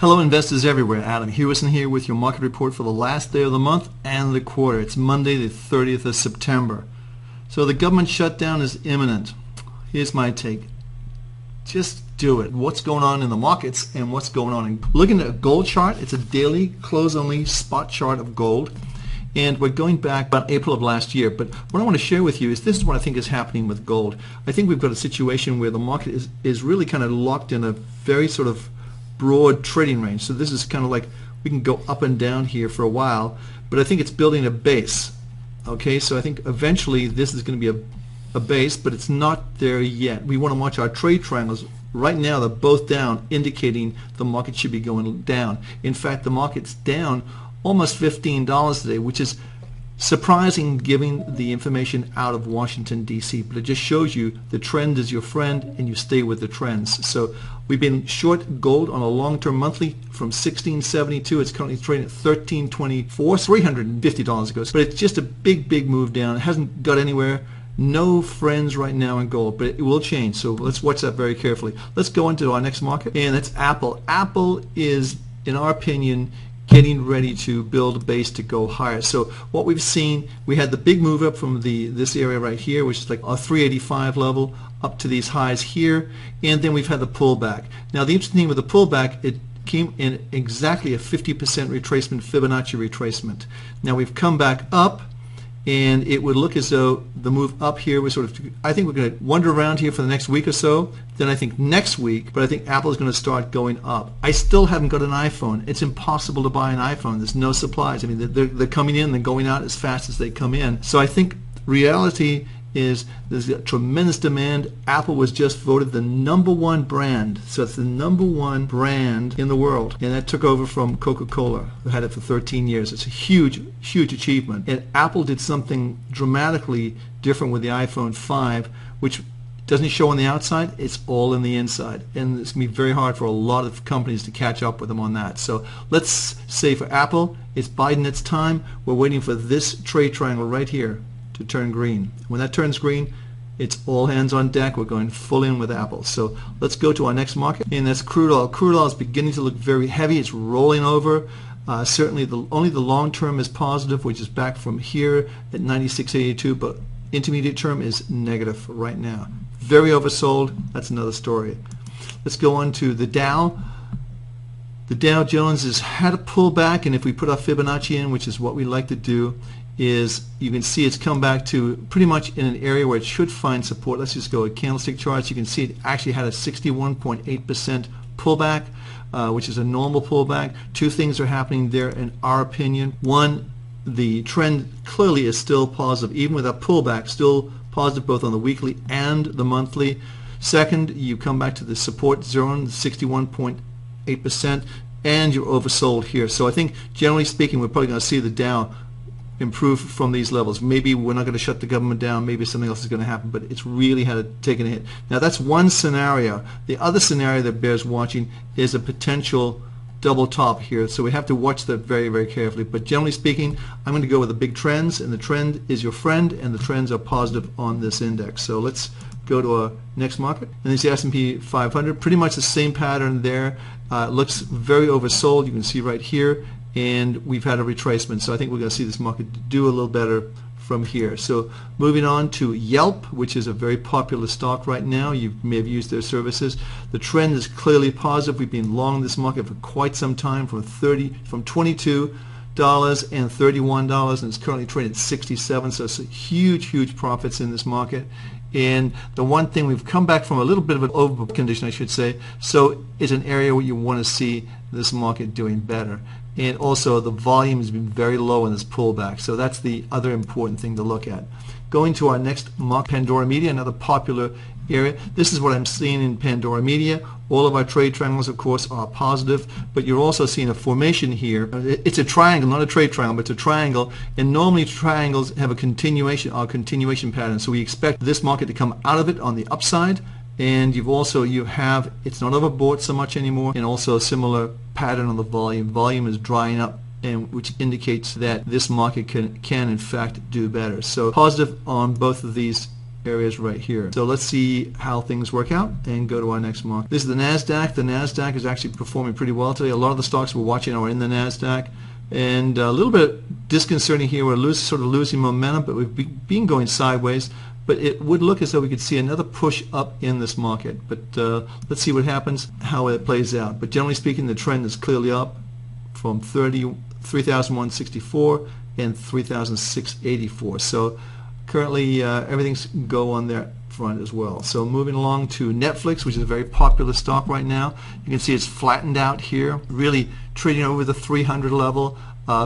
Hello investors everywhere, Adam Hewison here with your market report for the last day of the month and the quarter. It's Monday the 30th of September. So the government shutdown is imminent. Here's my take. Just do it. What's going on in the markets and what's going on looking at a gold chart. It's a daily close only spot chart of gold. And we're going back about April of last year. But what I want to share with you is this is what I think is happening with gold. I think we've got a situation where the market is really kind of locked in a very sort of broad trading range. So this is kind of like we can go up and down here for a while, but I think it's building a base. Okay, so I think eventually this is going to be a base, but it's not there yet. We want to watch our trade triangles. Right now they're both down, indicating the market should be going down. In fact, the market's down almost $15 today, which is surprising given the information out of Washington, D.C., but it just shows you the trend is your friend and you stay with the trends. So we've been short gold on a long-term monthly from 1672. It's currently trading at 1324, $350 ago. But it's just a big move down. It hasn't got anywhere. No friends right now in gold, but it will change. So let's watch that very carefully. Let's go into our next market, and that's Apple. Apple is, in our opinion, getting ready to build a base to go higher. So what we've seen, we had the big move up from this area right here, which is like a 385 level, up to these highs here, and then we've had the pullback. Now the interesting thing with the pullback, it came in exactly a 50% retracement, Fibonacci retracement. Now we've come back up, and it would look as though the move up here was sort of, I think we're going to wander around here for the next week or so. Then I think next week, but I think Apple is going to start going up. I still haven't got an iPhone. It's impossible to buy an iPhone. There's no supplies. I mean, they're coming in and going out as fast as they come in. So I think reality is there's a tremendous demand. Apple was just voted the #1 brand. So it's the #1 brand in the world. And that took over from Coca-Cola, who had it for 13 years. It's a huge achievement. And Apple did something dramatically different with the iPhone 5, which doesn't show on the outside. It's all in the inside. And it's going to be very hard for a lot of companies to catch up with them on that. So let's say for Apple, it's biding its time. We're waiting for this trade triangle right here to turn green. When that turns green, it's all hands on deck. We're going full in with Apple. So let's go to our next market, and that's crude oil. Crude oil is beginning to look very heavy. It's rolling over. Certainly only the long term is positive, which is back from here at 96.82, but intermediate term is negative right now. Very oversold. That's another story. Let's go on to the Dow. The Dow Jones has had a pullback, and if we put our Fibonacci in, which is what we like to do, is you can see it's come back to pretty much in an area where it should find support. Let's just go at candlestick charts. You can see it actually had a 61.8% pullback, which is a normal pullback. Two things are happening there in our opinion. One, the trend clearly is still positive, even with a pullback, still positive both on the weekly and the monthly. Second, you come back to the support zone, 61.8%, and you're oversold here. So I think generally speaking, we're probably going to see the Dow improve from these levels. Maybe we're not going to shut the government down, maybe something else is going to happen, but it's really had taken a hit. Now that's one scenario. The other scenario that bears watching is a potential double top here, so we have to watch that very carefully. But generally speaking, I'm going to go with the big trends, and the trend is your friend, and the trends are positive on this index. So let's go to our next market, and it's the S&P 500. Pretty much the same pattern there. Looks very oversold. You can see right here, and we've had a retracement, so I think we're going to see this market do a little better from here. So moving on to Yelp, which is a very popular stock right now. You may have used their services. The trend is clearly positive. We've been long this market for quite some time, from $22 and $31, and it's currently trading at 67. So it's huge profits in this market. And the one thing, we've come back from a little bit of an over condition, I should say, so it's an area where you want to see this market doing better. And also the volume has been very low in this pullback, so that's the other important thing to look at. Going to our next market, Pandora Media, another popular area. This is what I'm seeing in Pandora Media. All of our trade triangles, of course, are positive, but you're also seeing a formation here. It's a triangle, not a trade triangle, but it's a triangle, and normally triangles have a continuation pattern, so we expect this market to come out of it on the upside. And you have it's not overbought so much anymore, and also a similar pattern on the volume. Volume is drying up, and which indicates that this market can in fact do better. So positive on both of these areas right here. So let's see how things work out and go to our next market. This is the NASDAQ. The NASDAQ is actually performing pretty well today. A lot of the stocks we're watching are in the NASDAQ. And a little bit disconcerting here. We're sort of losing momentum, but we've been going sideways. But it would look as though we could see another push up in this market. But let's see what happens, how it plays out. But generally speaking, the trend is clearly up from 3,164 and 3,684. So currently everything's go on that front as well. So moving along to Netflix, which is a very popular stock right now. You can see it's flattened out here, really trading over the 300 level.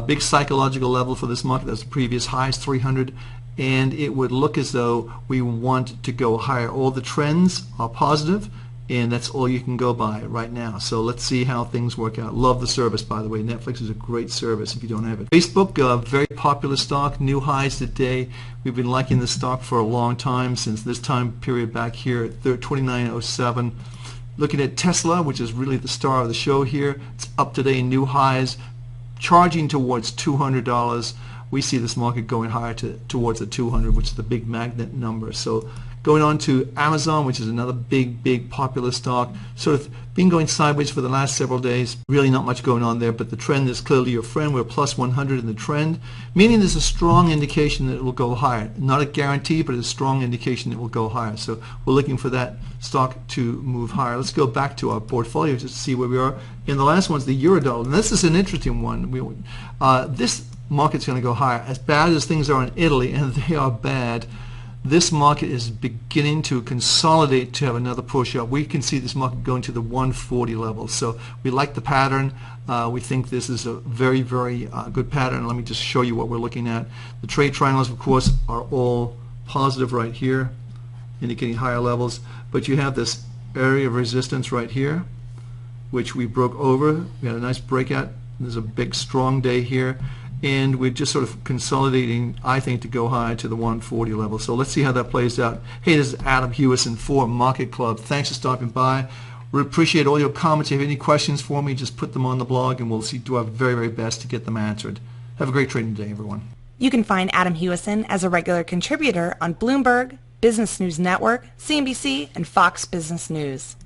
Big psychological level for this market. That's the previous highs, 300. And it would look as though we want to go higher. All the trends are positive, and that's all you can go by right now. So let's see how things work out. Love the service, by the way. Netflix is a great service if you don't have it. Facebook, very popular stock, new highs today. We've been liking this stock for a long time, since this time period back here at 2907. Looking at Tesla, which is really the star of the show here, it's up today, new highs, charging towards $200. We see this market going higher towards the 200, which is the big magnet number. So going on to Amazon, which is another big popular stock, sort of been going sideways for the last several days. Really not much going on there, but the trend is clearly your friend. We're plus 100 in the trend, meaning there's a strong indication that it will go higher. Not a guarantee, but a strong indication it will go higher. So we're looking for that stock to move higher. Let's go back to our portfolio just to see where we are. And the last one's the Eurodollar, and this is an interesting one. This market's going to go higher. As bad as things are in Italy, and they are bad, this market is beginning to consolidate to have another push up. We can see this market going to the 140 level. So we like the pattern. We think this is a very good pattern. Let me just show you what we're looking at. The trade triangles, of course, are all positive right here, indicating higher levels. But you have this area of resistance right here, which we broke over. We had a nice breakout. There's a big strong day here. And we're just sort of consolidating, I think, to go high to the 140 level. So let's see how that plays out. Hey, this is Adam Hewison for Market Club. Thanks for stopping by. We appreciate all your comments. If you have any questions for me, just put them on the blog, and we'll do our very best to get them answered. Have a great trading day, everyone. You can find Adam Hewison as a regular contributor on Bloomberg, Business News Network, CNBC, and Fox Business News.